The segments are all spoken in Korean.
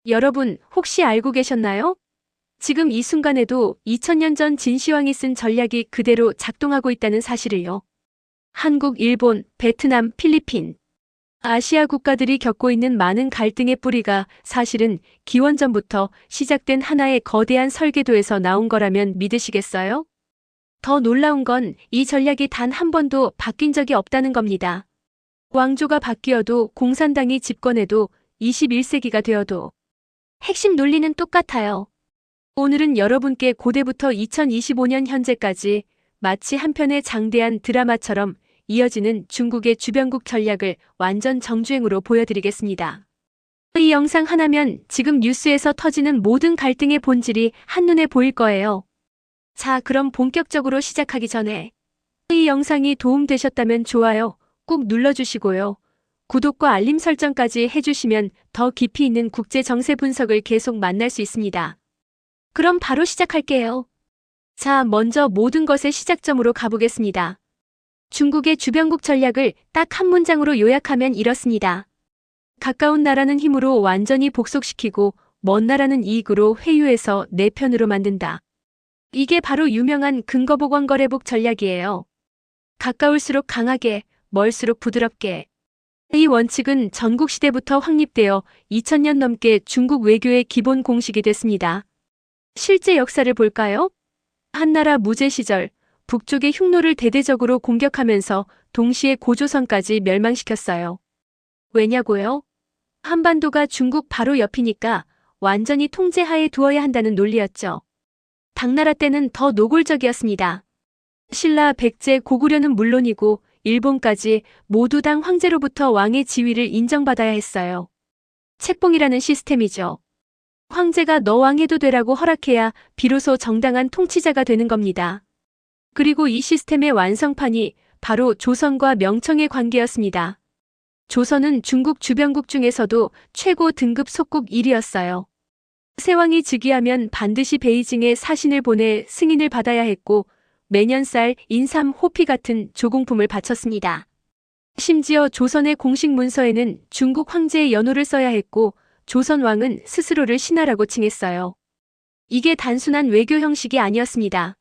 여러분, 혹시 알고 계셨나요? 지금 이 순간에도 2000년 전 진시황이 쓴 전략이 그대로 작동하고 있다는 사실을요. 한국, 일본, 베트남, 필리핀, 아시아 국가들이 겪고 있는 많은 갈등의 뿌리가 사실은 기원전부터 시작된 하나의 거대한 설계도에서 나온 거라면 믿으시겠어요? 더 놀라운 건 이 전략이 단 한 번도 바뀐 적이 없다는 겁니다. 왕조가 바뀌어도 공산당이 집권해도 21세기가 되어도 핵심 논리는 똑같아요. 오늘은 여러분께 고대부터 2025년 현재까지 마치 한 편의 장대한 드라마처럼 이어지는 중국의 주변국 전략을 완전 정주행으로 보여드리겠습니다. 이 영상 하나면 지금 뉴스에서 터지는 모든 갈등의 본질이 한눈에 보일 거예요. 자, 그럼 본격적으로 시작하기 전에 이 영상이 도움되셨다면 좋아요 꾹 눌러주시고요. 구독과 알림 설정까지 해주시면 더 깊이 있는 국제 정세 분석을 계속 만날 수 있습니다. 그럼 바로 시작할게요. 자, 먼저 모든 것의 시작점으로 가보겠습니다. 중국의 주변국 전략을 딱 한 문장으로 요약하면 이렇습니다. 가까운 나라는 힘으로 완전히 복속시키고 먼 나라는 이익으로 회유해서 내 편으로 만든다. 이게 바로 유명한 근거보건거래복 전략이에요. 가까울수록 강하게, 멀수록 부드럽게. 이 원칙은 전국시대부터 확립되어 2000년 넘게 중국 외교의 기본 공식이 됐습니다. 실제 역사를 볼까요? 한나라 무제 시절 북쪽의 흉노를 대대적으로 공격하면서 동시에 고조선까지 멸망시켰어요. 왜냐고요? 한반도가 중국 바로 옆이니까 완전히 통제하에 두어야 한다는 논리였죠. 당나라 때는 더 노골적이었습니다. 신라, 백제, 고구려는 물론이고 일본까지 모두 당 황제로부터 왕의 지위를 인정받아야 했어요. 책봉이라는 시스템이죠. 황제가 너 왕해도 되라고 허락해야 비로소 정당한 통치자가 되는 겁니다. 그리고 이 시스템의 완성판이 바로 조선과 명청의 관계였습니다. 조선은 중국 주변국 중에서도 최고 등급 속국 1위였어요. 세왕이 즉위하면 반드시 베이징에 사신을 보내 승인을 받아야 했고 매년 쌀, 인삼, 호피 같은 조공품을 바쳤습니다. 심지어 조선의 공식 문서에는 중국 황제의 연호를 써야 했고 조선 왕은 스스로를 신하라고 칭했어요. 이게 단순한 외교 형식이 아니었습니다.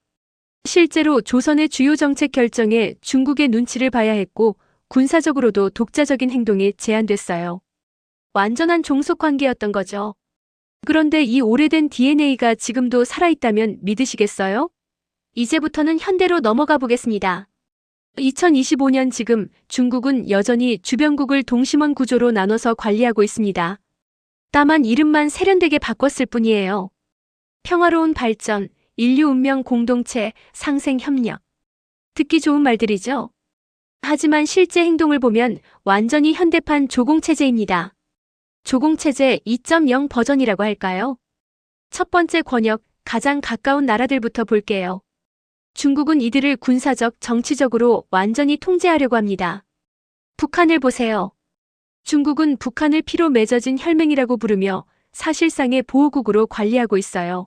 실제로 조선의 주요 정책 결정에 중국의 눈치를 봐야 했고 군사적으로도 독자적인 행동이 제한됐어요. 완전한 종속 관계였던 거죠. 그런데 이 오래된 DNA가 지금도 살아있다면 믿으시겠어요? 이제부터는 현대로 넘어가 보겠습니다. 2025년 지금 중국은 여전히 주변국을 동심원 구조로 나눠서 관리하고 있습니다. 다만 이름만 세련되게 바꿨을 뿐이에요. 평화로운 발전, 인류 운명 공동체, 상생 협력. 듣기 좋은 말들이죠? 하지만 실제 행동을 보면 완전히 현대판 조공체제입니다. 조공체제 2.0 버전이라고 할까요? 첫 번째 권역, 가장 가까운 나라들부터 볼게요. 중국은 이들을 군사적, 정치적으로 완전히 통제하려고 합니다. 북한을 보세요. 중국은 북한을 피로 맺어진 혈맹이라고 부르며 사실상의 보호국으로 관리하고 있어요.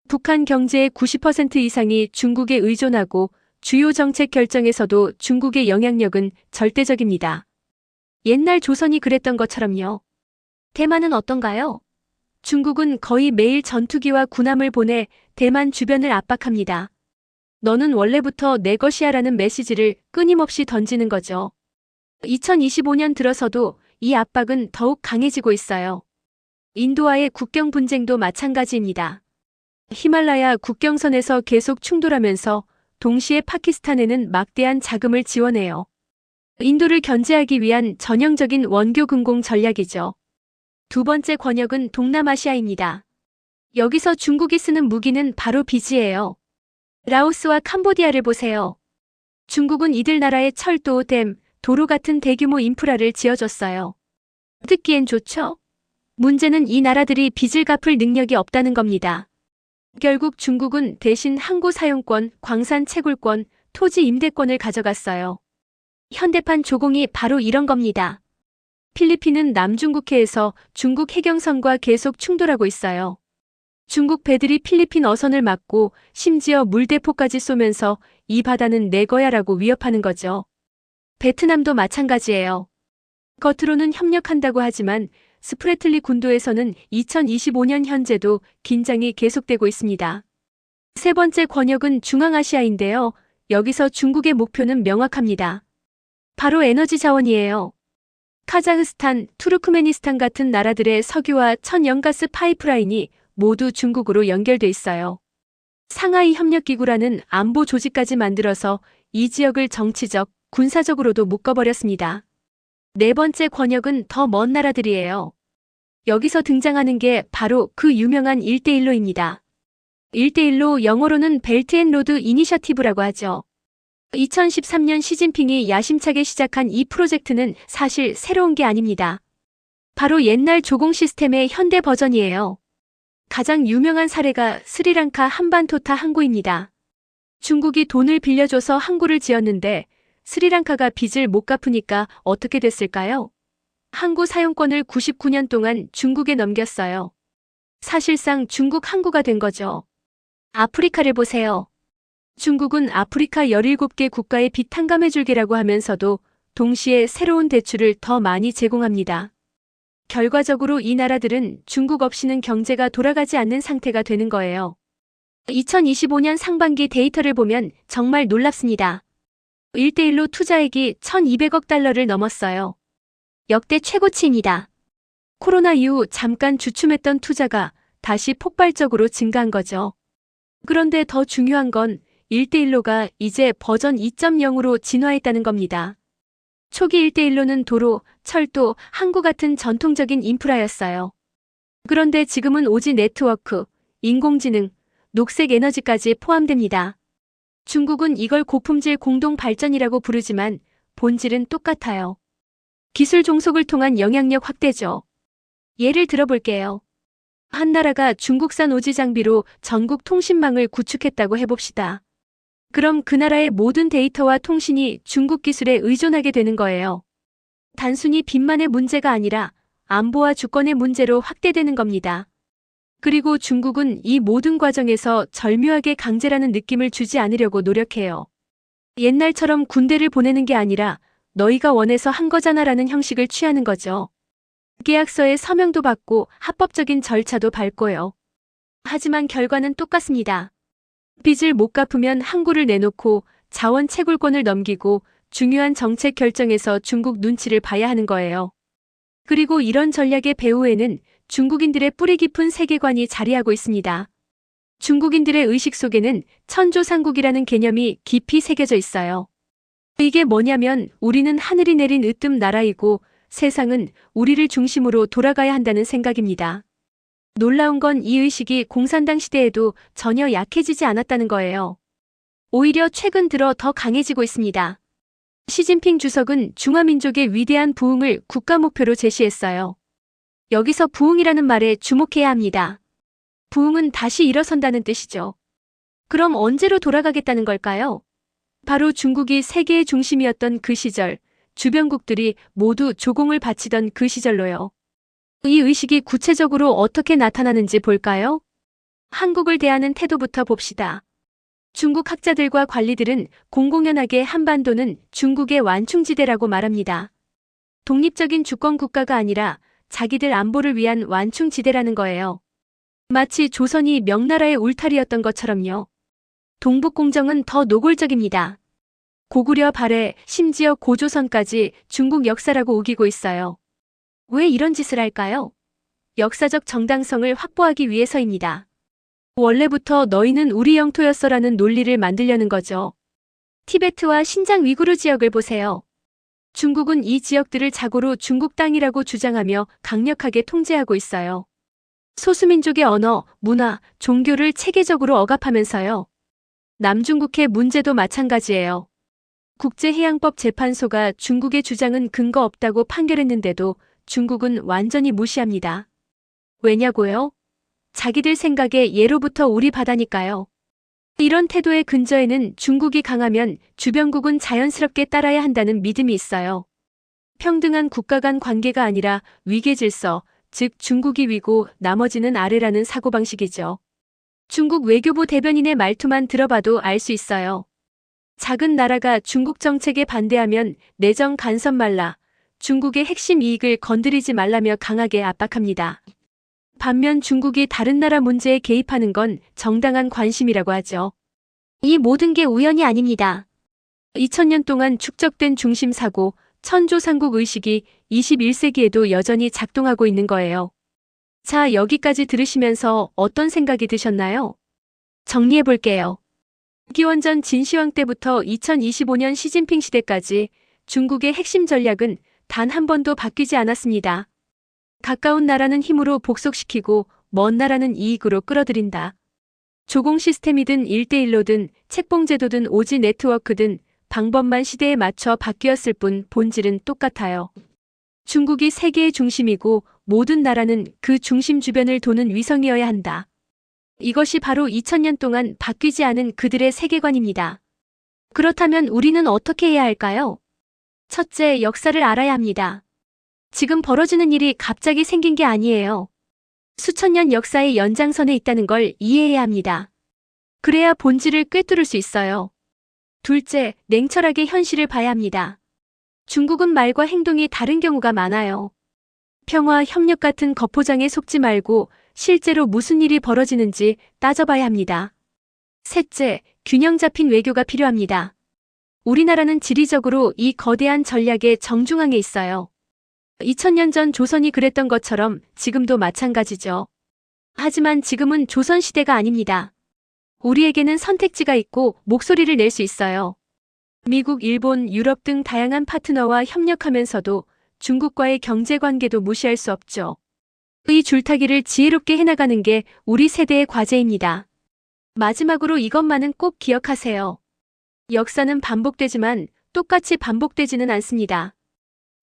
북한 경제의 90% 이상이 중국에 의존하고 주요 정책 결정에서도 중국의 영향력은 절대적입니다. 옛날 조선이 그랬던 것처럼요. 대만은 어떤가요? 중국은 거의 매일 전투기와 군함을 보내 대만 주변을 압박합니다. 너는 원래부터 내 것이야라는 메시지를 끊임없이 던지는 거죠. 2025년 들어서도 이 압박은 더욱 강해지고 있어요. 인도와의 국경 분쟁도 마찬가지입니다. 히말라야 국경선에서 계속 충돌하면서 동시에 파키스탄에는 막대한 자금을 지원해요. 인도를 견제하기 위한 전형적인 원교 군공 전략이죠. 두 번째 권역은 동남아시아입니다. 여기서 중국이 쓰는 무기는 바로 비지예요. 라오스와 캄보디아를 보세요. 중국은 이들 나라에 철도, 댐, 도로 같은 대규모 인프라를 지어줬어요. 듣기엔 좋죠? 문제는 이 나라들이 빚을 갚을 능력이 없다는 겁니다. 결국 중국은 대신 항구 사용권, 광산 채굴권, 토지 임대권을 가져갔어요. 현대판 조공이 바로 이런 겁니다. 필리핀은 남중국해에서 중국 해경선과 계속 충돌하고 있어요. 중국 배들이 필리핀 어선을 막고 심지어 물대포까지 쏘면서 이 바다는 내 거야라고 위협하는 거죠. 베트남도 마찬가지예요. 겉으로는 협력한다고 하지만 스프래틀리 군도에서는 2025년 현재도 긴장이 계속되고 있습니다. 세 번째 권역은 중앙아시아인데요. 여기서 중국의 목표는 명확합니다. 바로 에너지 자원이에요. 카자흐스탄, 투르크메니스탄 같은 나라들의 석유와 천연가스 파이프라인이 모두 중국으로 연결돼 있어요. 상하이 협력기구라는 안보 조직까지 만들어서 이 지역을 정치적, 군사적으로도 묶어버렸습니다. 네 번째 권역은 더 먼 나라들이에요. 여기서 등장하는 게 바로 그 유명한 1대1로입니다. 1대1로 영어로는 벨트 앤 로드 이니셔티브라고 하죠. 2013년 시진핑이 야심차게 시작한 이 프로젝트는 사실 새로운 게 아닙니다. 바로 옛날 조공 시스템의 현대 버전이에요. 가장 유명한 사례가 스리랑카 한반토타 항구입니다. 중국이 돈을 빌려줘서 항구를 지었는데 스리랑카가 빚을 못 갚으니까 어떻게 됐을까요? 항구 사용권을 99년 동안 중국에 넘겼어요. 사실상 중국 항구가 된 거죠. 아프리카를 보세요. 중국은 아프리카 17개 국가의 빚 탕감해줄게라고 하면서도 동시에 새로운 대출을 더 많이 제공합니다. 결과적으로 이 나라들은 중국 없이는 경제가 돌아가지 않는 상태가 되는 거예요. 2025년 상반기 데이터를 보면 정말 놀랍습니다. 1대1로 투자액이 1,200억 달러를 넘었어요. 역대 최고치입니다. 코로나 이후 잠깐 주춤했던 투자가 다시 폭발적으로 증가한 거죠. 그런데 더 중요한 건 1대1로가 이제 버전 2.0으로 진화했다는 겁니다. 초기 1대1로는 도로, 철도, 항구 같은 전통적인 인프라였어요. 그런데 지금은 오지 네트워크, 인공지능, 녹색 에너지까지 포함됩니다. 중국은 이걸 고품질 공동 발전이라고 부르지만 본질은 똑같아요. 기술 종속을 통한 영향력 확대죠. 예를 들어볼게요. 한 나라가 중국산 오지 장비로 전국 통신망을 구축했다고 해봅시다. 그럼 그 나라의 모든 데이터와 통신이 중국 기술에 의존하게 되는 거예요. 단순히 빚만의 문제가 아니라 안보와 주권의 문제로 확대되는 겁니다. 그리고 중국은 이 모든 과정에서 절묘하게 강제라는 느낌을 주지 않으려고 노력해요. 옛날처럼 군대를 보내는 게 아니라 너희가 원해서 한 거잖아라는 형식을 취하는 거죠. 계약서에 서명도 받고 합법적인 절차도 밟고요. 하지만 결과는 똑같습니다. 빚을 못 갚으면 항구를 내놓고 자원 채굴권을 넘기고 중요한 정책 결정에서 중국 눈치를 봐야 하는 거예요. 그리고 이런 전략의 배후에는 중국인들의 뿌리 깊은 세계관이 자리하고 있습니다. 중국인들의 의식 속에는 천조상국이라는 개념이 깊이 새겨져 있어요. 이게 뭐냐면 우리는 하늘이 내린 으뜸 나라이고 세상은 우리를 중심으로 돌아가야 한다는 생각입니다. 놀라운 건 이 의식이 공산당 시대에도 전혀 약해지지 않았다는 거예요. 오히려 최근 들어 더 강해지고 있습니다. 시진핑 주석은 중화민족의 위대한 부흥을 국가 목표로 제시했어요. 여기서 부흥이라는 말에 주목해야 합니다. 부흥은 다시 일어선다는 뜻이죠. 그럼 언제로 돌아가겠다는 걸까요? 바로 중국이 세계의 중심이었던 그 시절, 주변국들이 모두 조공을 바치던 그 시절로요. 이 의식이 구체적으로 어떻게 나타나는지 볼까요? 한국을 대하는 태도부터 봅시다. 중국 학자들과 관리들은 공공연하게 한반도는 중국의 완충지대라고 말합니다. 독립적인 주권 국가가 아니라 자기들 안보를 위한 완충지대라는 거예요. 마치 조선이 명나라의 울타리였던 것처럼요. 동북공정은 더 노골적입니다. 고구려 발해 심지어 고조선까지 중국 역사라고 우기고 있어요. 왜 이런 짓을 할까요? 역사적 정당성을 확보하기 위해서입니다. 원래부터 너희는 우리 영토였어라는 논리를 만들려는 거죠. 티베트와 신장 위구르 지역을 보세요. 중국은 이 지역들을 자고로 중국 땅이라고 주장하며 강력하게 통제하고 있어요. 소수민족의 언어, 문화, 종교를 체계적으로 억압하면서요. 남중국해 문제도 마찬가지예요. 국제해양법 재판소가 중국의 주장은 근거 없다고 판결했는데도 중국은 완전히 무시합니다. 왜냐고요? 자기들 생각에 예로부터 우리 바다니까요. 이런 태도의 근저에는 중국이 강하면 주변국은 자연스럽게 따라야 한다는 믿음이 있어요. 평등한 국가 간 관계가 아니라 위계 질서, 즉 중국이 위고 나머지는 아래라는 사고방식이죠. 중국 외교부 대변인의 말투만 들어봐도 알 수 있어요. 작은 나라가 중국 정책에 반대하면 내정 간섭 말라. 중국의 핵심 이익을 건드리지 말라며 강하게 압박합니다. 반면 중국이 다른 나라 문제에 개입하는 건 정당한 관심이라고 하죠. 이 모든 게 우연이 아닙니다. 2000년 동안 축적된 중심사고, 천조상국 의식이 21세기에도 여전히 작동하고 있는 거예요. 자, 여기까지 들으시면서 어떤 생각이 드셨나요? 정리해 볼게요. 기원전 진시황 때부터 2025년 시진핑 시대까지 중국의 핵심 전략은 단 한 번도 바뀌지 않았습니다. 가까운 나라는 힘으로 복속시키고 먼 나라는 이익으로 끌어들인다. 조공 시스템이든 1대1로든 책봉제도든 오지 네트워크든 방법만 시대에 맞춰 바뀌었을 뿐 본질은 똑같아요. 중국이 세계의 중심이고 모든 나라는 그 중심 주변을 도는 위성이어야 한다. 이것이 바로 2000년 동안 바뀌지 않은 그들의 세계관입니다. 그렇다면 우리는 어떻게 해야 할까요? 첫째, 역사를 알아야 합니다. 지금 벌어지는 일이 갑자기 생긴 게 아니에요. 수천 년 역사의 연장선에 있다는 걸 이해해야 합니다. 그래야 본질을 꿰뚫을 수 있어요. 둘째, 냉철하게 현실을 봐야 합니다. 중국은 말과 행동이 다른 경우가 많아요. 평화, 협력 같은 겉포장에 속지 말고 실제로 무슨 일이 벌어지는지 따져봐야 합니다. 셋째, 균형 잡힌 외교가 필요합니다. 우리나라는 지리적으로 이 거대한 전략의 정중앙에 있어요. 2000년 전 조선이 그랬던 것처럼 지금도 마찬가지죠. 하지만 지금은 조선시대가 아닙니다. 우리에게는 선택지가 있고 목소리를 낼 수 있어요. 미국, 일본, 유럽 등 다양한 파트너와 협력하면서도 중국과의 경제관계도 무시할 수 없죠. 이 줄타기를 지혜롭게 해나가는 게 우리 세대의 과제입니다. 마지막으로 이것만은 꼭 기억하세요. 역사는 반복되지만 똑같이 반복되지는 않습니다.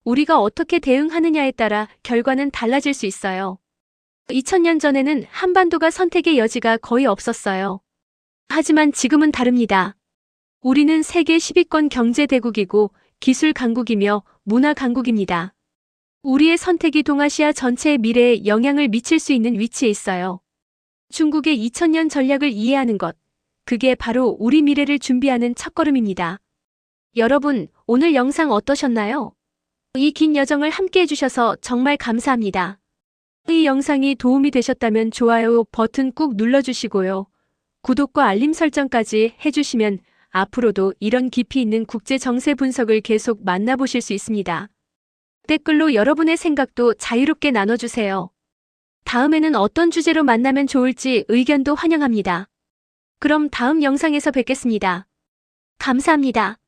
우리가 어떻게 대응하느냐에 따라 결과는 달라질 수 있어요. 2000년 전에는 한반도가 선택의 여지가 거의 없었어요. 하지만 지금은 다릅니다. 우리는 세계 10위권 경제대국이고 기술 강국이며 문화 강국입니다. 우리의 선택이 동아시아 전체의 미래에 영향을 미칠 수 있는 위치에 있어요. 중국의 2000년 전략을 이해하는 것, 그게 바로 우리 미래를 준비하는 첫걸음입니다. 여러분, 오늘 영상 어떠셨나요? 이 긴 여정을 함께 해주셔서 정말 감사합니다. 이 영상이 도움이 되셨다면 좋아요 버튼 꾹 눌러주시고요. 구독과 알림 설정까지 해주시면 앞으로도 이런 깊이 있는 국제 정세 분석을 계속 만나보실 수 있습니다. 댓글로 여러분의 생각도 자유롭게 나눠주세요. 다음에는 어떤 주제로 만나면 좋을지 의견도 환영합니다. 그럼 다음 영상에서 뵙겠습니다. 감사합니다.